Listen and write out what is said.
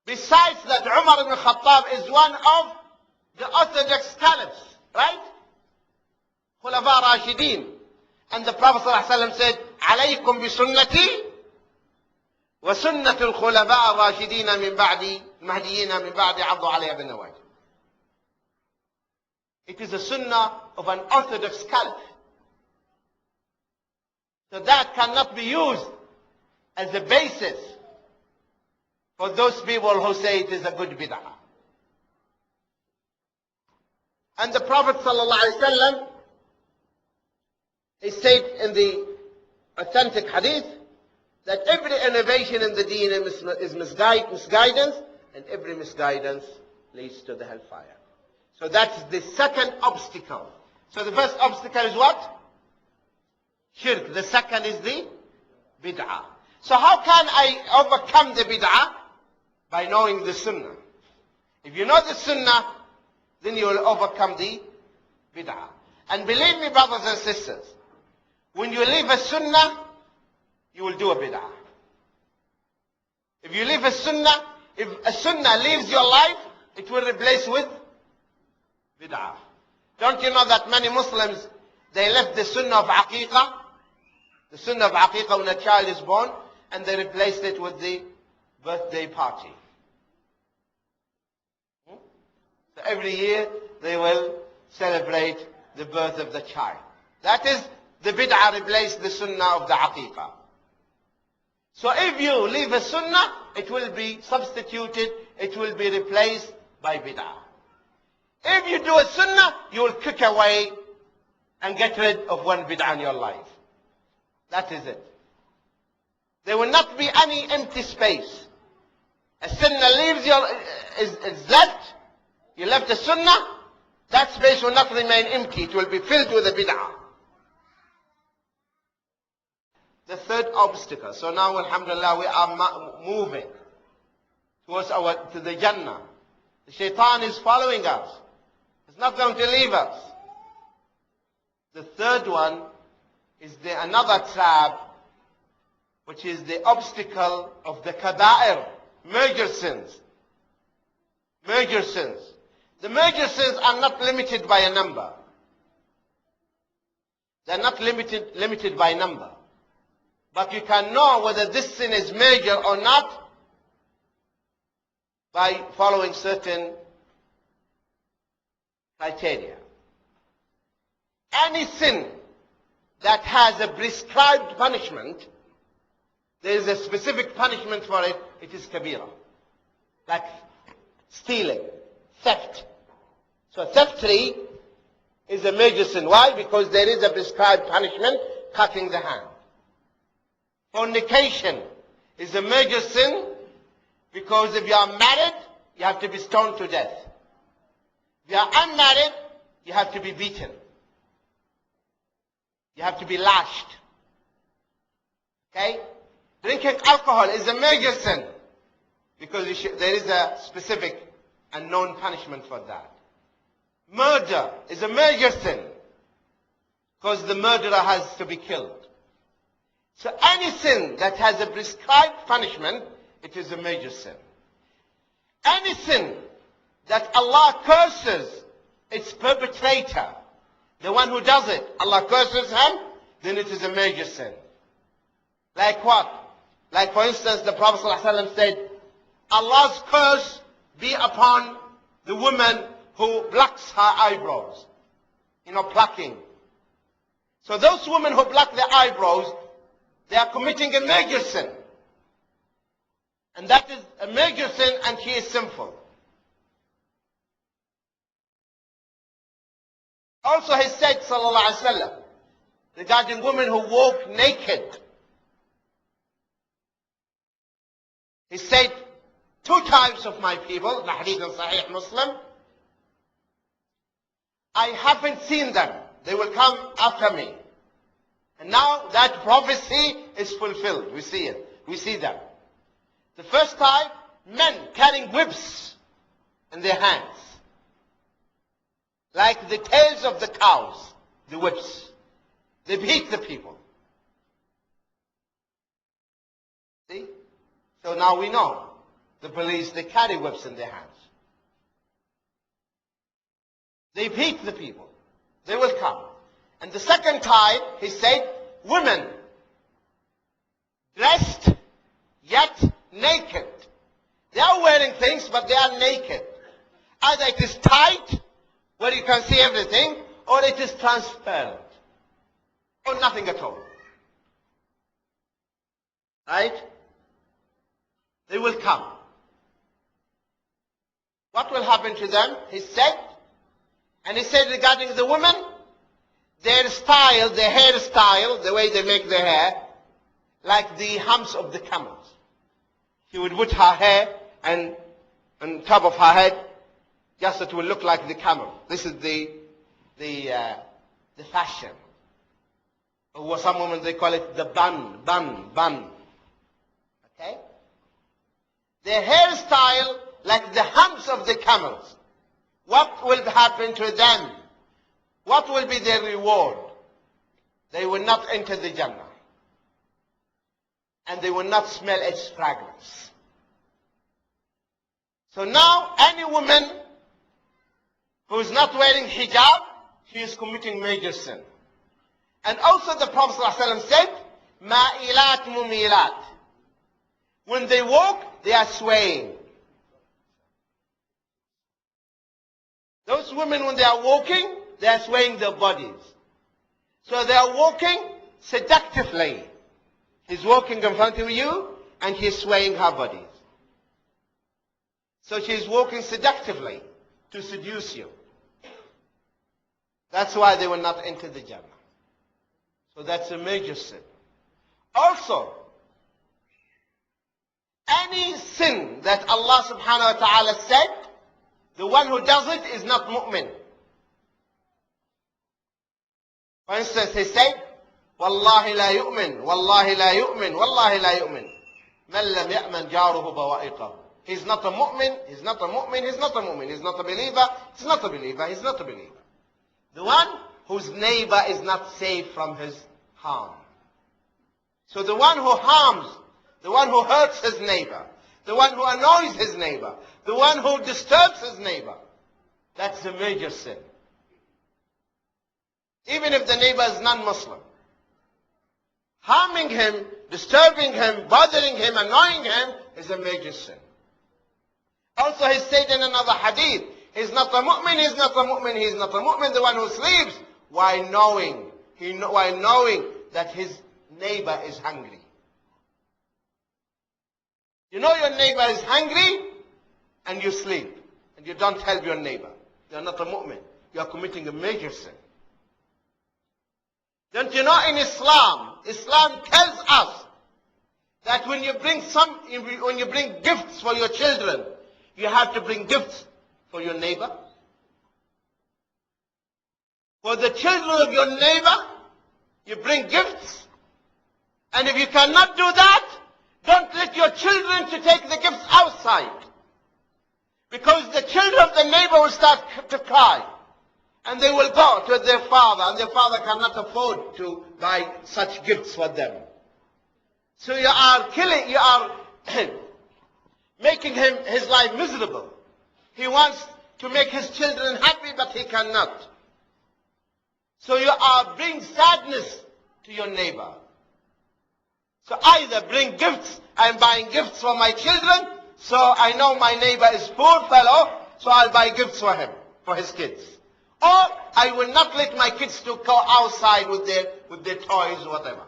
Besides that, Umar ibn Khattab is one of the orthodox caliphs, right? Khulafa Rashidin. And the Prophet ﷺ said, عليكم بسنتي وسنة الخلفاء الراشدين من بعد المهديين من بعد عضوا عليها بالنواجذ. It is a sunnah of an orthodox caliph. So that cannot be used as a basis for those people who say it is a good bid'ah. And the Prophet ﷺ, he said in the authentic hadith that every innovation in the deen is misguidance, and every misguidance leads to the hellfire. So that's the second obstacle. So the first obstacle is what? Shirk. The second is the bid'ah. So how can I overcome the bid'ah? By knowing the sunnah. If you know the sunnah, then you will overcome the bid'ah. And believe me, brothers and sisters, when you leave a sunnah, you will do a bid'ah. If you leave a sunnah, if a sunnah leaves your life, it will replace with bid'ah. Don't you know that many Muslims, they left the sunnah of aqiqah, the sunnah of aqiqah when a child is born, and they replaced it with the birthday party. So every year they will celebrate the birth of the child. That is, the bid'ah replaced the sunnah of the aqiqah. So if you leave a sunnah, it will be substituted, it will be replaced by bid'ah. If you do a sunnah, you will kick away and get rid of one bid'ah in your life. That is it. There will not be any empty space. A sunnah leaves is left, you left a sunnah, that space will not remain empty, it will be filled with a bid'ah. The third obstacle. So now, alhamdulillah, we are moving to the Jannah. The shaitan is following us. It's not going to leave us. The third one is another trap, which is the obstacle of the kaba'ir, major sins. Major sins. The major sins are not limited by a number. They're not limited by number. But you can know whether this sin is major or not by following certain criteria. Any sin that has a prescribed punishment, there is a specific punishment for it, it is kabira. Like stealing, theft. So theft is a major sin. Why? Because there is a prescribed punishment, cutting the hand. Fornication is a major sin because if you are married, you have to be stoned to death. If you are unmarried, you have to be beaten. You have to be lashed. Okay? Drinking alcohol is a major sin because there is a specific and known punishment for that. Murder is a major sin because the murderer has to be killed. So any sin that has a prescribed punishment, it is a major sin. Any sin that Allah curses its perpetrator, the one who does it, Allah curses him, then it is a major sin. Like what? Like for instance, the Prophet ﷺ said, Allah's curse be upon the woman who plucks her eyebrows. Plucking. So those women who pluck their eyebrows, they are committing a major sin. And that is a major sin, and she is sinful. Also he said, sallallahu alaihi wasallam, regarding women who walk naked, he said, two types of my people, the hadith in Sahih Muslim, I haven't seen them. They will come after me. And now that prophecy is fulfilled. We see it. We see them. The first type, men carrying whips in their hands. Like the tails of the cows, the whips. They beat the people. See? So now we know. the police, they carry whips in their hands. They beat the people. They will come. And the second time, he said, women dressed yet naked. They are wearing things, but they are naked. Either it is tight, where you can see everything, or it is transparent, or nothing at all. Right? They will come. What will happen to them? He said, and he said regarding the women, their style, their hairstyle, the way they make their hair, like the humps of the camels. She would put her hair and on top of her head, just it will look like the camel. This is the fashion. Or some women they call it the bun. Okay? Their hairstyle like the humps of the camels. What will happen to them? What will be their reward? They will not enter the Jannah. And they will not smell its fragrance. So now, any woman who is not wearing hijab, she is committing major sin. And also the Prophet ﷺ said, ma'ilat mumilat. When they walk, they are swaying. Those women, when they are walking, they are swaying their bodies. So they are walking seductively. He's walking in front of you, and he's swaying her bodies. So she's walking seductively to seduce you. That's why they will not enter the Jannah. So that's a major sin. Also, any sin that Allah subhanahu wa ta'ala said, the one who does it is not mu'min. For instance, he said, Wallahi la yu'min, Wallahi la yu'min, Wallahi la yu'min. Man lam ya'man jaruhu bawa'iqahu. He's not a mu'min, he's not a mu'min, he's not a mu'min, he's not a believer, he's not a believer, he's not a believer. The one whose neighbor is not safe from his harm. So the one who harms, the one who hurts his neighbor, the one who annoys his neighbor, the one who disturbs his neighbor, that's a major sin. Even if the neighbor is non-Muslim. Harming him, disturbing him, bothering him, annoying him is a major sin. Also he said in another hadith, he's not a mu'min, he's not a mu'min, he's not a mu'min, the one who sleeps, while knowing that his neighbor is hungry. You know your neighbor is hungry, and you sleep, and you don't help your neighbor. You're not a mu'min. You are committing a major sin. Don't you know in Islam, Islam tells us that when you bring gifts for your children, you have to bring gifts for your neighbor. For the children of your neighbor, you bring gifts. And if you cannot do that, don't let your children to take the gifts outside. Because the children of the neighbor will start to cry. And they will go to their father, and their father cannot afford to buy such gifts for them. So you are making his life miserable. He wants to make his children happy, but he cannot. So you are bringing sadness to your neighbor. So either bring gifts, I'm buying gifts for my children, so I know my neighbor is poor fellow, so I'll buy gifts for him, for his kids. Or I will not let my kids to go outside with their toys or whatever.